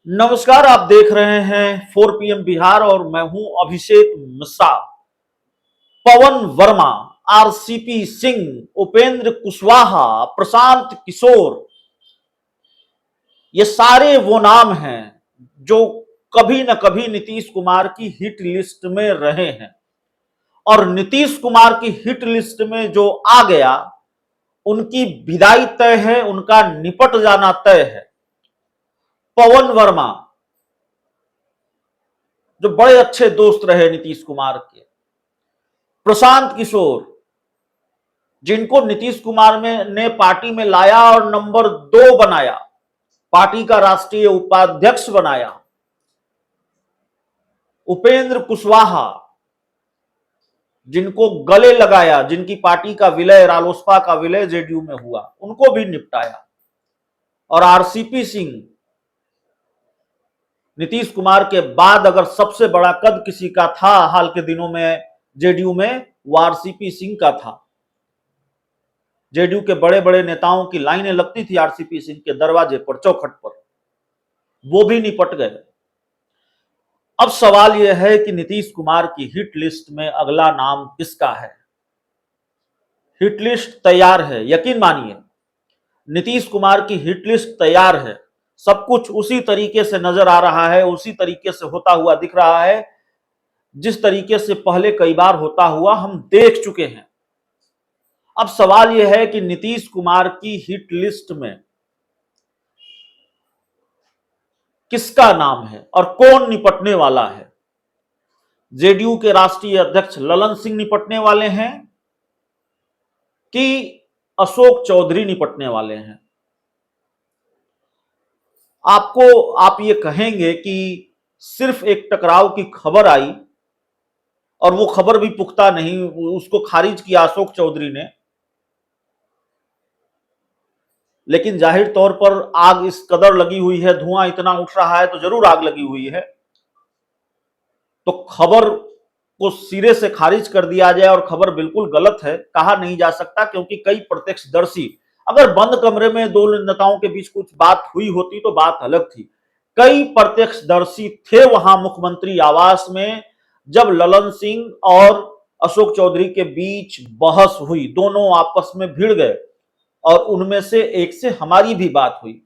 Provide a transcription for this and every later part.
नमस्कार। आप देख रहे हैं 4 पीएम बिहार और मैं हूं अभिषेक मिश्रा। पवन वर्मा, आरसीपी सिंह, उपेंद्र कुशवाहा, प्रशांत किशोर, ये सारे वो नाम हैं जो कभी न कभी नीतीश कुमार की हिट लिस्ट में रहे हैं और नीतीश कुमार की हिट लिस्ट में जो आ गया उनकी विदाई तय है, उनका निपट जाना तय है। पवन वर्मा जो बड़े अच्छे दोस्त रहे नीतीश कुमार के, प्रशांत किशोर जिनको नीतीश कुमार ने पार्टी में लाया और नंबर 2 बनाया, पार्टी का राष्ट्रीय उपाध्यक्ष बनाया, उपेंद्र कुशवाहा जिनको गले लगाया, जिनकी पार्टी का विलय, रालोसपा का विलय जेडीयू में हुआ, उनको भी निपटाया, और आरसीपी सिंह नीतीश कुमार के बाद अगर सबसे बड़ा कद किसी का था हाल के दिनों में जेडीयू में, वो आरसीपी सिंह का था। जेडीयू के बड़े बड़े नेताओं की लाइनें लगती थी आरसीपी सिंह के दरवाजे पर, चौखट पर, वो भी निपट गए। अब सवाल यह है कि नीतीश कुमार की हिट लिस्ट में अगला नाम किसका है। हिट लिस्ट तैयार है, यकीन मानिए नीतीश कुमार की हिट लिस्ट तैयार है। सब कुछ उसी तरीके से नजर आ रहा है, उसी तरीके से होता हुआ दिख रहा है जिस तरीके से पहले कई बार होता हुआ हम देख चुके हैं। अब सवाल यह है कि नीतीश कुमार की हिट लिस्ट में किसका नाम है और कौन निपटने वाला है। जेडीयू के राष्ट्रीय अध्यक्ष ललन सिंह निपटने वाले हैं कि अशोक चौधरी निपटने वाले हैं। आप ये कहेंगे कि सिर्फ एक टकराव की खबर आई और वो खबर भी पुख्ता नहीं, उसको खारिज किया अशोक चौधरी ने, लेकिन जाहिर तौर पर आग इस कदर लगी हुई है, धुआं इतना उठ रहा है तो जरूर आग लगी हुई है। तो खबर को सिरे से खारिज कर दिया जाए और खबर बिल्कुल गलत है कहा नहीं जा सकता, क्योंकि कई प्रत्यक्षदर्शी, अगर बंद कमरे में दो नेताओं के बीच कुछ बात हुई होती तो बात अलग थी। कई प्रत्यक्षदर्शी थे वहां मुख्यमंत्री आवास में जब ललन सिंह और अशोक चौधरी के बीच बहस हुई, दोनों आपस में भिड़ गए और उनमें से एक से हमारी भी बात हुई।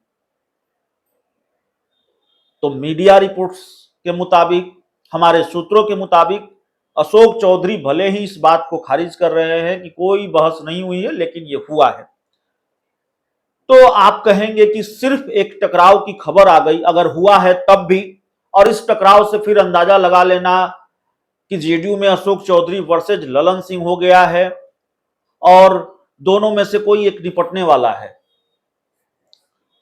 तो मीडिया रिपोर्ट्स के मुताबिक, हमारे सूत्रों के मुताबिक, अशोक चौधरी भले ही इस बात को खारिज कर रहे हैं कि कोई बहस नहीं हुई है, लेकिन यह हुआ है। तो आप कहेंगे कि सिर्फ एक टकराव की खबर आ गई, अगर हुआ है तब भी, और इस टकराव से फिर अंदाजा लगा लेना कि जेडीयू में अशोक चौधरी वर्सेज ललन सिंह हो गया है और दोनों में से कोई एक निपटने वाला है।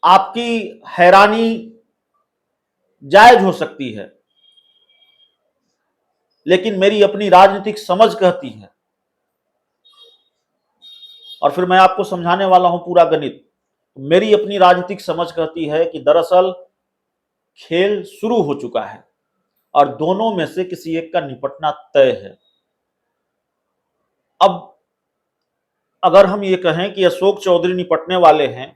आपकी हैरानी जायज हो सकती है, लेकिन मेरी अपनी राजनीतिक समझ कहती है, और फिर मैं आपको समझाने वाला हूं पूरा गणित। मेरी अपनी राजनीतिक समझ कहती है कि दरअसल खेल शुरू हो चुका है और दोनों में से किसी एक का निपटना तय है। अब अगर हम ये कहें कि अशोक चौधरी निपटने वाले हैं,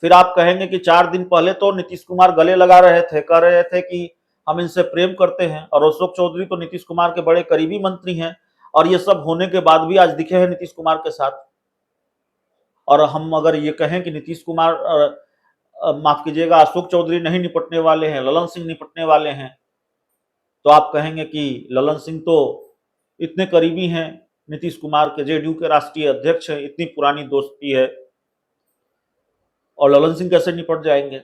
फिर आप कहेंगे कि 4 दिन पहले तो नीतीश कुमार गले लगा रहे थे, कह रहे थे कि हम इनसे प्रेम करते हैं, और अशोक चौधरी तो नीतीश कुमार के बड़े करीबी मंत्री हैं, और ये सब होने के बाद भी आज दिखे हैं नीतीश कुमार के साथ। और हम अगर ये कहें कि नीतीश कुमार, माफ कीजिएगा, अशोक चौधरी नहीं निपटने वाले हैं, ललन सिंह निपटने वाले हैं, तो आप कहेंगे कि ललन सिंह तो इतने करीबी हैं नीतीश कुमार के, जेडीयू के राष्ट्रीय अध्यक्ष हैं, इतनी पुरानी दोस्ती है, और ललन सिंह कैसे निपट जाएंगे।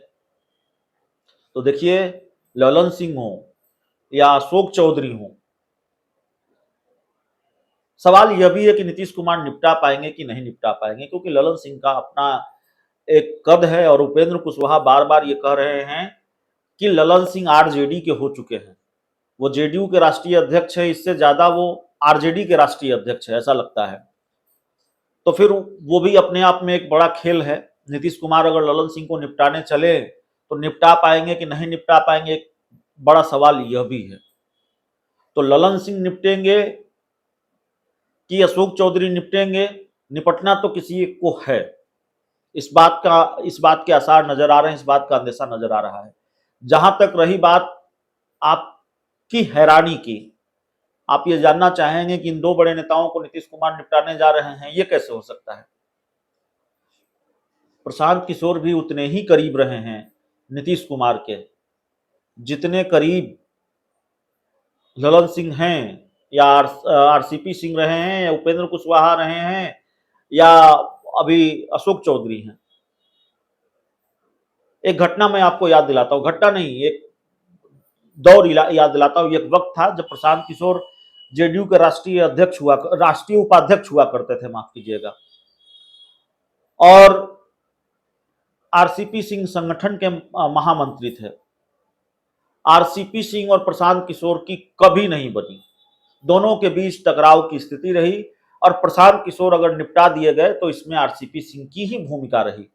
तो देखिए, ललन सिंह हो या अशोक चौधरी हो, सवाल यह भी है कि नीतीश कुमार निपटा पाएंगे कि नहीं निपटा पाएंगे, क्योंकि ललन सिंह का अपना एक कद है और उपेंद्र कुशवाहा बार बार ये कह रहे हैं कि ललन सिंह आरजेडी के हो चुके हैं, वो जेडीयू के राष्ट्रीय अध्यक्ष है, इससे ज्यादा वो आरजेडी के राष्ट्रीय अध्यक्ष है, ऐसा लगता है। तो फिर वो भी अपने आप में एक बड़ा खेल है। नीतीश कुमार अगर ललन सिंह को निपटाने चले तो निपटा पाएंगे कि नहीं निपटा पाएंगे, एक बड़ा सवाल यह भी है। तो ललन सिंह निपटेंगे कि अशोक चौधरी निपटेंगे, निपटना तो किसी एक को है। इस बात के आसार नजर आ रहे हैं, इस बात का अंदेशा नजर आ रहा है। जहां तक रही बात आपकी हैरानी की, आप ये जानना चाहेंगे कि इन दो बड़े नेताओं को नीतीश कुमार निपटाने जा रहे हैं, ये कैसे हो सकता है। प्रशांत किशोर भी उतने ही करीब रहे हैं नीतीश कुमार के जितने करीब ललन सिंह हैं, या आरसीपी सिंह रहे हैं, या उपेंद्र कुशवाहा रहे हैं, या अभी अशोक चौधरी हैं। एक घटना मैं आपको याद दिलाता हूं, घटना नहीं, एक दौर याद दिलाता हूं। एक वक्त था जब प्रशांत किशोर जेडीयू के राष्ट्रीय उपाध्यक्ष हुआ करते थे, माफ कीजिएगा, और आरसीपी सिंह संगठन के महामंत्री थे। आरसीपी सिंह और प्रशांत किशोर की कभी नहीं बनी, दोनों के बीच टकराव की स्थिति रही, और प्रशांत किशोर अगर निपटा दिए गए तो इसमें आरसीपी सिंह की ही भूमिका रही।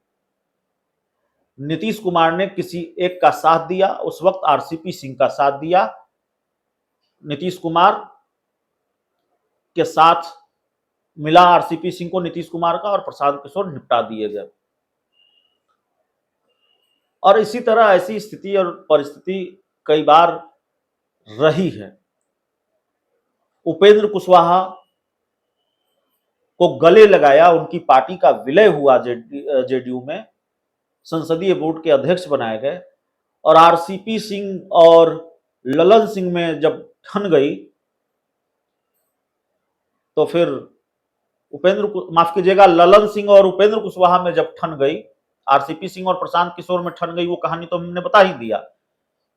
नीतीश कुमार ने किसी एक का साथ दिया, उस वक्त आरसीपी सिंह का साथ दिया, नीतीश कुमार के साथ मिला आरसीपी सिंह को नीतीश कुमार का, और प्रशांत किशोर निपटा दिए गए। और इसी तरह ऐसी स्थिति और परिस्थिति कई बार रही है। उपेंद्र कुशवाहा को गले लगाया, उनकी पार्टी का विलय हुआ जेडीयू में, संसदीय बोर्ड के अध्यक्ष बनाए गए, और आरसीपी सिंह और ललन सिंह में जब ठन गई तो फिर माफ कीजिएगा, ललन सिंह और उपेंद्र कुशवाहा में जब ठन गई, आरसीपी सिंह और प्रशांत किशोर में ठन गई, वो कहानी तो हमने बता ही दिया,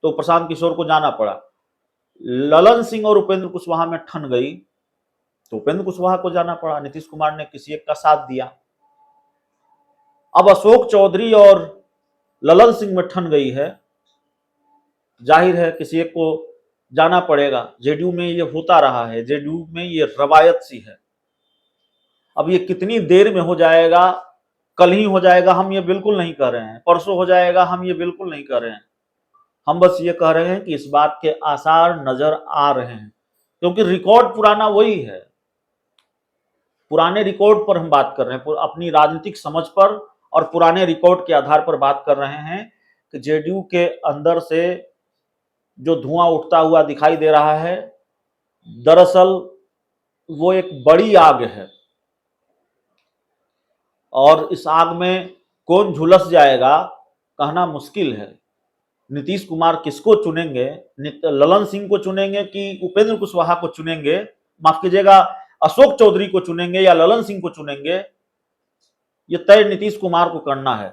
तो प्रशांत किशोर को जाना पड़ा। ललन सिंह और उपेंद्र कुशवाहा में ठन गई तो उपेंद्र कुशवाहा को जाना पड़ा, नीतीश कुमार ने किसी एक का साथ दिया। अब अशोक चौधरी और ललन सिंह में ठन गई है, जाहिर है किसी एक को जाना पड़ेगा। जेडीयू में ये होता रहा है, जेडीयू में ये रवायत सी है। अब ये कितनी देर में हो जाएगा, कल ही हो जाएगा हम ये बिल्कुल नहीं कह रहे हैं, परसों हो जाएगा हम ये बिल्कुल नहीं कह रहे हैं। हम बस ये कह रहे हैं कि इस बात के आसार नजर आ रहे हैं, क्योंकि रिकॉर्ड पुराना वही है। पुराने रिकॉर्ड पर हम बात कर रहे हैं, अपनी राजनीतिक समझ पर और पुराने रिकॉर्ड के आधार पर बात कर रहे हैं कि जेडीयू के अंदर से जो धुआं उठता हुआ दिखाई दे रहा है, दरअसल वो एक बड़ी आग है, और इस आग में कौन झुलस जाएगा कहना मुश्किल है। नीतीश कुमार किसको चुनेंगे, ललन सिंह को चुनेंगे कि उपेंद्र कुशवाहा को चुनेंगे, माफ कीजिएगा अशोक चौधरी को चुनेंगे या ललन सिंह को चुनेंगे, ये तय नीतीश कुमार को करना है।